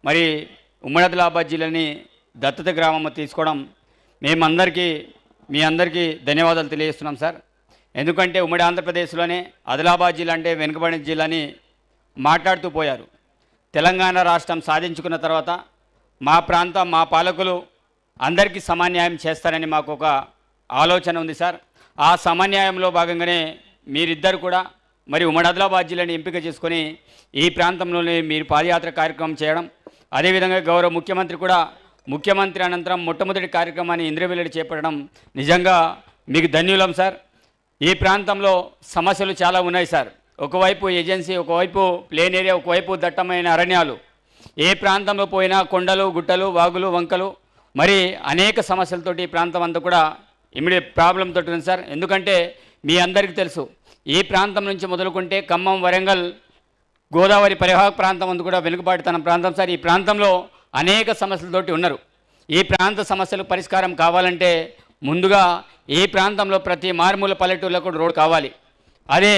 మరి ఉమ్మడి ఆదిలాబాద్ జిల్లాని దత్తత గ్రామం తీసుకోవడం మీ అందరికీ ధన్యవాదాలు తెలియజేస్తున్నాం సార్. ఎందుకంటే ఉమ్మడి ఆంధ్రప్రదేశ్లోనే ఆదిలాబాద్ జిల్లా అంటే వెనుకబడిన జిల్లాని మాట్లాడుతూ పోయారు. తెలంగాణ రాష్ట్రం సాధించుకున్న తర్వాత మా ప్రాంతం మా పాలకులు అందరికీ సమన్యాయం చేస్తారని మాకు ఒక ఆలోచన ఉంది సార్. ఆ సమన్యాయంలో భాగంగానే మీరిద్దరు కూడా మరి ఉమ్మడి ఆదిలాబాద్ జిల్లాని ఎంపిక చేసుకొని ఈ ప్రాంతంలోనే మీరు పాదయాత్ర కార్యక్రమం చేయడం, అదేవిధంగా గౌరవ ముఖ్యమంత్రి కూడా ముఖ్యమంత్రి అనంతరం మొట్టమొదటి కార్యక్రమాన్ని ఇంద్రవెల్లుడి చేపట్టడం నిజంగా మీకు ధన్యులం సార్. ఈ ప్రాంతంలో సమస్యలు చాలా ఉన్నాయి సార్. ఒకవైపు ఏజెన్సీ, ఒకవైపు ప్లేన్ ఏరియా, ఒకవైపు దట్టమైన అరణ్యాలు. ఏ ప్రాంతంలో పోయినా కొండలు, గుట్టలు, వాగులు, వంకలు, మరి అనేక సమస్యలతోటి ఈ ప్రాంతం అంతా కూడా ఇమ్మీడియట్ ప్రాబ్లంతో ఉంది సార్. ఎందుకంటే మీ అందరికీ తెలుసు, ఈ ప్రాంతం నుంచి మొదలుకుంటే ఖమ్మం, వరంగల్, గోదావరి పరివాహక ప్రాంతం అంతా కూడా వెనుకబాటుతన ప్రాంతం సార్. ఈ ప్రాంతంలో అనేక సమస్యలతోటి ఉన్నారు. ఈ ప్రాంత సమస్యలు పరిష్కారం కావాలంటే ముందుగా ఈ ప్రాంతంలో ప్రతి మారుమూల పల్లెటూళ్ళకు రోడ్ కావాలి. అదే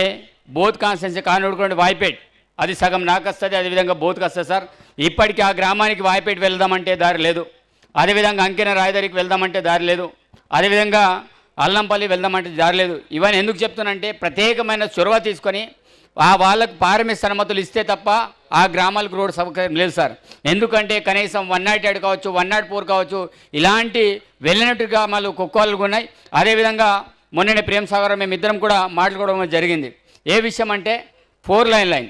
బోత్ కాన్స్టిట్యున్సీ కానూడుకోండి వాయిపేట్, అది సగం నాకు వస్తుంది, అదేవిధంగా బోత్కి వస్తుంది సార్. ఇప్పటికీ ఆ గ్రామానికి వాయిపేట్ వెళ్దామంటే దారి లేదు, అదేవిధంగా అంకెన రాయదారికి వెళ్దామంటే దారి లేదు, అదేవిధంగా అల్లంపల్లి వెళ్దామంటే దారి లేదు. ఇవన్నీ ఎందుకు చెప్తున్నానంటే ప్రత్యేకమైన చొరవ తీసుకొని వాళ్ళకు పారమిస్ అనుమతులు ఇస్తే తప్ప ఆ గ్రామాలకు రోడ్డు సౌకర్యం లేదు సార్. ఎందుకంటే కనీసం 108 కావచ్చు, 104 కావచ్చు, ఇలాంటి వెళ్ళినట్టు గ్రామాలు కుక్కలు ఉన్నాయి. అదేవిధంగా మొన్ననే ప్రేమ్ సాగర్ మేమిద్దరం కూడా మాట్లాడుకోవడం జరిగింది. ఏ విషయం అంటే 4 లైన్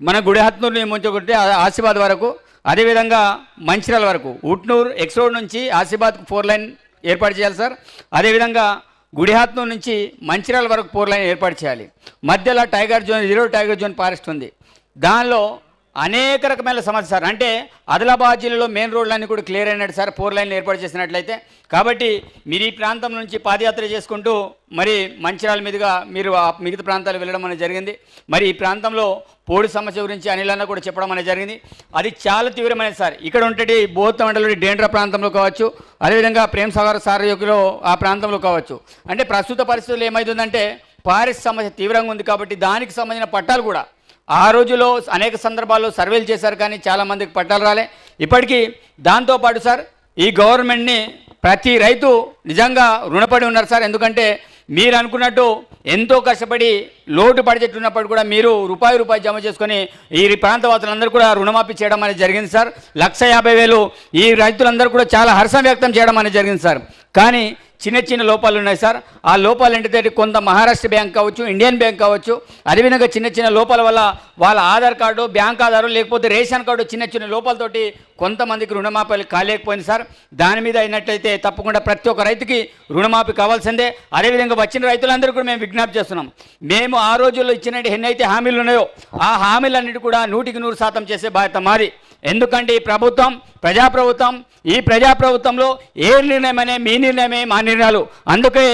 మన గుడిహత్నూరు నుంచి కొట్టి ఆసిఫాబాద్ వరకు, అదేవిధంగా మంచిర్యాల వరకు, ఉట్నూరు ఎక్స్ రోడ్ నుంచి ఆసిఫాబాద్కు 4 లైన్ ఏర్పాటు చేయాలి సార్. అదేవిధంగా గుడిహత్నూరు నుంచి మంచిర్యాల వరకు 4 లైన్ ఏర్పాటు చేయాలి. మధ్యలో tiger zone, 0 tiger zone forest ఉంది. దానిలో అనేక రకమైన సమస్య సార్. అంటే ఆదిలాబాద్ జిల్లాలో మెయిన్ రోడ్లన్నీ కూడా క్లియర్ అయినట్టు సార్ 4 లైన్లు ఏర్పాటు చేసినట్లయితే. కాబట్టి మీరు ఈ ప్రాంతం నుంచి పాదయాత్ర చేసుకుంటూ మరి మంచిర్యాల మీదుగా మీరు మిగతా ప్రాంతాలు వెళ్ళడం అనేది జరిగింది. మరి ఈ ప్రాంతంలో పోడు సమస్య గురించి అనిలన్న కూడా చెప్పడం అనేది జరిగింది. అది చాలా తీవ్రమైనది సార్. ఇక్కడ ఉంటే బోత్ మండలంలోని డేండ్రా ప్రాంతంలో కావచ్చు, అదేవిధంగా ప్రేమ్ సాగర్ సారయోగిలో ఆ ప్రాంతంలో కావచ్చు. అంటే ప్రస్తుత పరిస్థితుల్లో ఏమవుతుందంటే ఫారెస్ట్ సమస్య తీవ్రంగా ఉంది. కాబట్టి దానికి సంబంధించిన పట్టాలు కూడా ఆ రోజులో అనేక సందర్భాల్లో సర్వేలు చేశారు, కానీ చాలామందికి పట్టాలు రాలే. ఇప్పటికీ దాంతోపాటు సార్ ఈ గవర్నమెంట్ని ప్రతి రైతు నిజంగా రుణపడి ఉన్నారు సార్. ఎందుకంటే మీరు అనుకున్నట్టు ఎంతో కష్టపడి లోటు బడ్జెట్ ఉన్నప్పుడు కూడా మీరు రూపాయి జమ చేసుకొని ఈ ప్రాంత వాసులందరూ కూడా రుణమాఫీ చేయడం అనేది జరిగింది సార్. 150,000 ఈ రైతులందరూ కూడా చాలా హర్షం వ్యక్తం చేయడం అనేది జరిగింది సార్. కానీ చిన్న లోపాలు ఉన్నాయి సార్. ఆ లోపాలు ఏంటంటే కొంత మహారాష్ట్ర బ్యాంక్ కావచ్చు, ఇండియన్ బ్యాంక్ కావచ్చు, అదేవిధంగా చిన్న లోపాల వల్ల వాళ్ళ ఆధార్ కార్డు, బ్యాంక్ ఆధారు, లేకపోతే రేషన్ కార్డు చిన్న లోపాలతోటి కొంతమందికి రుణమాఫీ కాలేకపోయింది సార్. దాని మీద అయినట్లయితే తప్పకుండా ప్రతి ఒక్క రైతుకి రుణమాఫీ కావాల్సిందే. అదేవిధంగా వచ్చిన రైతులందరూ కూడా మేము విజ్ఞప్తి చేస్తున్నాం. మేము ఆ రోజుల్లో ఇచ్చిన ఎన్నైతే హామీలు ఉన్నాయో ఆ హామీలన్నిటి కూడా 100% చేసే బాధ్యత మాది. ఎందుకంటే ఈ ప్రభుత్వం ప్రజాప్రభుత్వం, ఈ ప్రజాప్రభుత్వంలో ఏ నిర్ణయమనే మీ నిర్ణయమే మా నిర్ణయాలు. అందుకే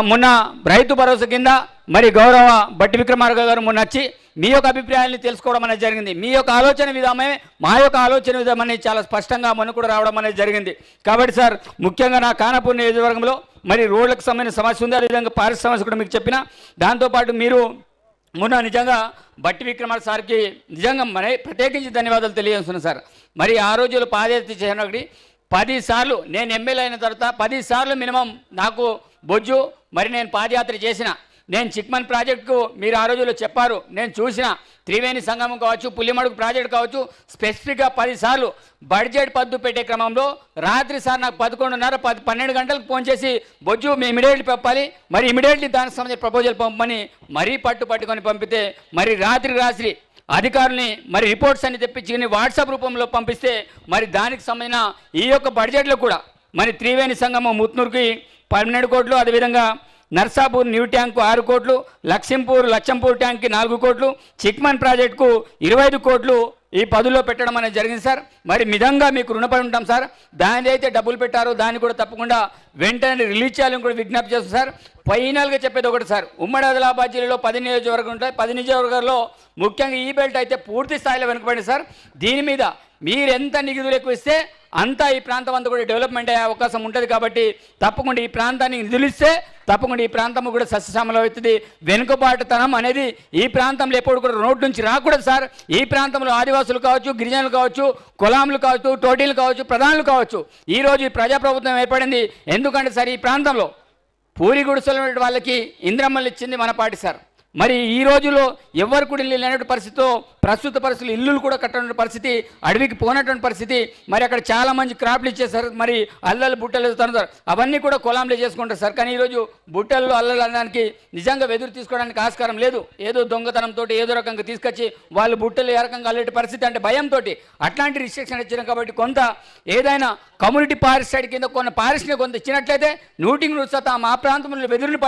మొన్న రైతు భరోసా కింద మరి గౌరవ బట్టి విక్రమార్క గారు మొన్న వచ్చి మీ యొక్క అభిప్రాయాన్ని తెలుసుకోవడం అనేది జరిగింది. మీ యొక్క ఆలోచన విధానమే మా యొక్క ఆలోచన విధానం అనేది చాలా స్పష్టంగా మొన్న కూడా రావడం అనేది జరిగింది. కాబట్టి సార్ ముఖ్యంగా నా ఖానాపూర్ నియోజకవర్గంలో మరి రోడ్లకు సంబంధించిన సమస్య ఉంది, అదేవిధంగా పారిశుద్ధ్య సమస్య కూడా మీకు చెప్పిన. దాంతోపాటు మీరు మొన్న నిజంగా బట్టి విక్రమార్క సార్కి నిజంగా మరి ప్రత్యేకించి ధన్యవాదాలు తెలియజేస్తున్నాను సార్. మరి ఆ రోజుల్లో పాదయాత్ర చేసినప్పుడు 10 సార్లు నేను ఎమ్మెల్యే అయిన తర్వాత 10 సార్లు మినిమం నాకు బొజ్జు మరి నేను పాదయాత్ర చేసిన. నేను చిక్మన్ ప్రాజెక్టుకు మీరు ఆ రోజుల్లో చెప్పారు, నేను చూసిన. త్రివేణి సంగమం కావచ్చు, పుల్లిమడుగు ప్రాజెక్టు కావచ్చు, స్పెసిఫిక్గా 10 సార్లు బడ్జెట్ పద్దు పెట్టే క్రమంలో రాత్రి సార్ నాకు 11:30, 12 గంటలకు ఫోన్ చేసి బొజ్జు మేము ఇమీడియట్లీ పంపాలి, మరి ఇమీడియట్లీ దానికి సంబంధించిన ప్రపోజల్ పంపమని మరీ పట్టుకొని పంపితే మరి రాత్రి అధికారుల్ని మరి రిపోర్ట్స్ అన్ని తెప్పించి వాట్సాప్ రూపంలో పంపిస్తే మరి దానికి సంబంధించిన ఈ యొక్క బడ్జెట్లో కూడా మరి త్రివేణి సంగమం ముత్నూరుకి 12 కోట్లు, అదేవిధంగా నర్సాపూర్ న్యూ ట్యాంకు 6 కోట్లు, లచ్చంపూర్ ట్యాంక్కి 4 కోట్లు, చిక్మన్ ప్రాజెక్టుకు 25 కోట్లు ఈ 10లో పెట్టడం అనేది జరిగింది సార్. మరి మితంగా మీకు రుణపడి ఉంటాం సార్. దాని అయితే డబ్బులు పెట్టారో దాన్ని కూడా తప్పకుండా వెంటనే రిలీజ్ చేయాలని కూడా విజ్ఞప్తి చేస్తాం సార్. ఫైనల్గా చెప్పేది ఒకటి సార్, ఉమ్మడి ఆదిలాబాద్ జిల్లాలో 10 నియోజకవర్గాలు ఉంటాయి. 10 నియోజకవర్గాల్లో ముఖ్యంగా ఈ బెల్ట్ అయితే పూర్తి స్థాయిలో వెనుకబడింది సార్. దీని మీద మీరు ఎంత నిధులు ఎక్కువ ఇస్తే అంతా ఈ ప్రాంతం అంతా కూడా డెవలప్మెంట్ అయ్యే అవకాశం ఉంటుంది. కాబట్టి తప్పకుండా ఈ ప్రాంతానికి నిధులిస్తే తప్పకుండా ఈ ప్రాంతం కూడా సస్యశ్యామలం అవుతుంది. వెనుకబాటుతనం అనేది ఈ ప్రాంతంలో ఎప్పుడు కూడా రోడ్డు నుంచి రాకూడదు సార్. ఈ ప్రాంతంలో ఆదివాసులు కావచ్చు, గిరిజనులు కావచ్చు, కులాములు కావచ్చు, టోటీలు కావచ్చు, ప్రధానులు కావచ్చు, ఈరోజు ఈ ప్రజాప్రభుత్వం ఏర్పడింది. ఎందుకంటే సార్ ఈ ప్రాంతంలో పూరి గుడిసెల వాళ్ళకి ఇంద్రమ్మలు ఇచ్చింది మన పార్టీ సార్. మరి ఈ రోజుల్లో ఎవరు కూడా ఇల్లు లేనటువంటి పరిస్థితితో ప్రస్తుత పరిస్థితులు ఇల్లులు కూడా కట్టనటువంటి పరిస్థితి, అడవికి పోనటువంటి పరిస్థితి. మరి అక్కడ చాలా మంది క్రాప్లు ఇచ్చేసారు, మరి అల్లలు బుట్టలు వేస్తారు, అవన్నీ కూడా కులాంలో చేసుకుంటారు సార్. కానీ ఈరోజు బుట్టలు అల్లలు అనడానికి నిజంగా వెదురు తీసుకోవడానికి ఆస్కారం లేదు. ఏదో దొంగతనంతో ఏదో రకంగా తీసుకొచ్చి వాళ్ళు బుట్టలు ఏ రకంగా అల్లేటి పరిస్థితి అంటే భయంతో అట్లాంటి రిస్ట్రిక్షన్ ఇచ్చారు. కాబట్టి కొంత ఏదైనా కమ్యూనిటీ ఫారెస్ట్ సైడ్ కింద కొన్ని ఫారెస్ట్ని కొంత ఇచ్చినట్లయితే 100% మా ప్రాంతంలో వెదురుని